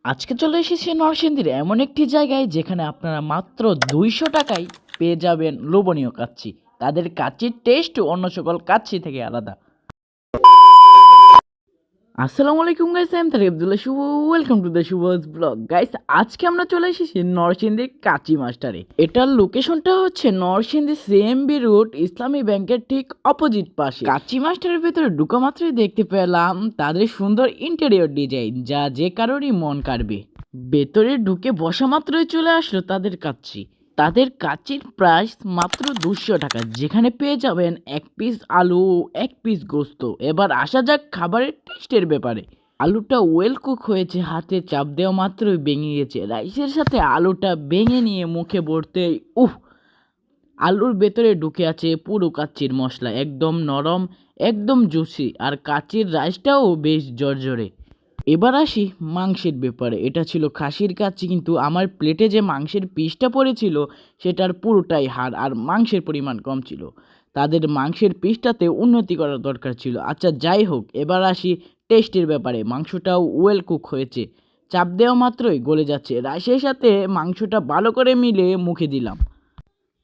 আজকে চলে এসেছি নরসিংদীর এমন একটি জায়গায় যেখানে আপনারা মাত্র 200 টাকায় পেয়ে যাবেন লোভনীয় কাচ্চি। তাদের কাচ্চির টেস্ট অন্য সকল কাচ্চি থেকে আলাদা। আসসালামু আলাইকুম গাইস, আমি Tariq Abdullah Shuvo. Welcome to the Shuvo's blog. Guys, আজকে আমরা চলে এসেছি নরসিংদীর কাচ্চি মাস্টারে। এটার লোকেশনটা হচ্ছে নরসিংদী সিএমবি রোড, ইসলামী ব্যাংকের ঠিক অপোজিট পাশে। কাচ্চি মাস্টারের ভেতরে ঢুকা মাত্রই দেখতে পেলাম তাদের সুন্দর ইন্টেরিয়র ডিজাইন, যা যে কারোরই মন কাড়বে। ভেতরে ঢুকে বসা মাত্রই চলে আসলো তাদের কাচ্চি। তাদের কাচ্চির প্রাইস মাত্র 200 টাকা, যেখানে পেয়ে যাবেন এক পিস আলু, এক পিস গোস্ত। এবার আসা যাক খাবারের টেস্টের ব্যাপারে। আলুটা ওয়েল কুক হয়েছে, হাতে চাপ দেওয়া মাত্রই ভেঙে গেছে। রাইসের সাথে আলুটা ভেঙে নিয়ে মুখে ভরতেই আলুর ভেতরে ঢুকে আছে পুরো কাচ্চির মশলা, একদম নরম, একদম জুসি। আর কাচ্চির রাইসটাও বেশ জর্জরে। এবার আসি মাংসের ব্যাপারে। এটা ছিল খাসির কাচ্চি, কিন্তু আমার প্লেটে যে মাংসের পিসটা পড়েছিল সেটার পুরোটাই হাড়, আর মাংসের পরিমাণ কম ছিল। তাদের মাংসের পিসটাতে উন্নতি করার দরকার ছিল। আচ্ছা, যাই হোক, এবার আসি টেস্টের ব্যাপারে। মাংসটাও ওয়েল কুক হয়েছে, চাপ দেওয়া মাত্রই গলে যাচ্ছে। রাইসের সাথে মাংসটা ভালো করে মিলে মুখে দিলাম।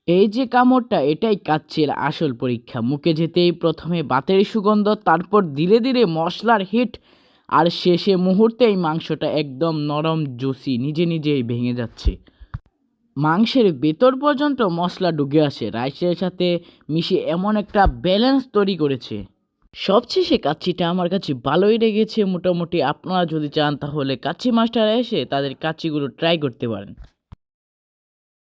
এই যে কামড়টা, এটাই কাচ্চির আসল পরীক্ষা। মুখে যেতেই প্রথমে বাতের সুগন্ধ, তারপর ধীরে ধীরে মশলার হিট, আর শেষে মুহূর্তেই মাংসটা একদম নরম জুসি, নিজে নিজেই ভেঙে যাচ্ছে। মাংসের ভেতর পর্যন্ত মশলা ঢুকে আসে, রাইসের সাথে মিশে এমন একটা ব্যালেন্স তৈরি করেছে। সবশেষে কাচ্চিটা আমার কাছে ভালোই লেগেছে মোটামুটি। আপনারা যদি চান তাহলে কাচ্চি মাস্টারে এসে তাদের কাচ্চিগুলো ট্রাই করতে পারেন।